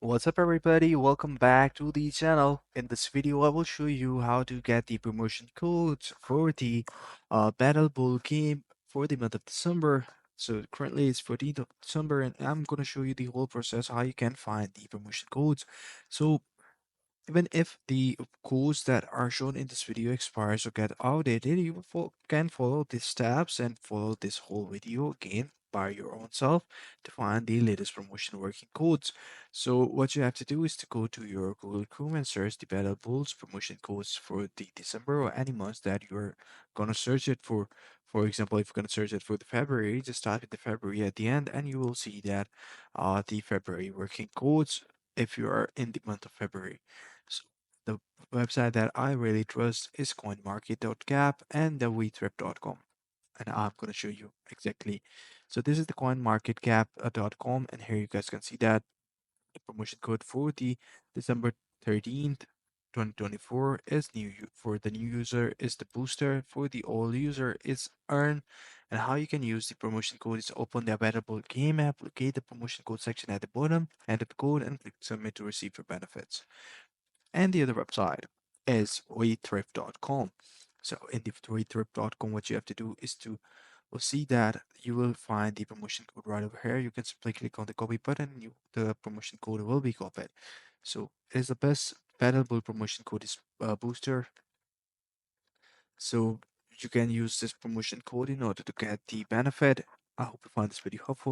What's up everybody, welcome back to the channel. In this video I will show you how to get the promotion codes for the Battle Bowl game for the month of December. So currently it's 14th of December and I'm going to show you the whole process how you can find the promotion codes. So even if the codes that are shown in this video expires or get outdated, you can follow these steps and follow this whole video again by your own self to find the latest promotion working codes. So what you have to do is to go to your Google Chrome and search the Battle Bulls promotion codes for the December or any months that you're gonna search it for. For example, if you're gonna search it for the February, just type in the February at the end, and you will see that the February working codes if you are in the month of February. So the website that I really trust is coinmarket.cap and the wetrip.com. And I'm going to show you exactly. So this is the coinmarketcap.com, and here you guys can see that the promotion code for the December 13th, 2024 is for the new user is the booster, for the old user is earn. And how you can use the promotion code is open the available game app, locate the promotion code section at the bottom, enter the code and click submit to receive your benefits. And the other website is waythrift.com. So in the waythrift.com, what you have to do is to will see that you will find the promotion code right over here. You can simply click on the copy button and the promotion code will be copied. So it is the best valuable promotion code is booster. So you can use this promotion code in order to get the benefit. I hope you find this video helpful.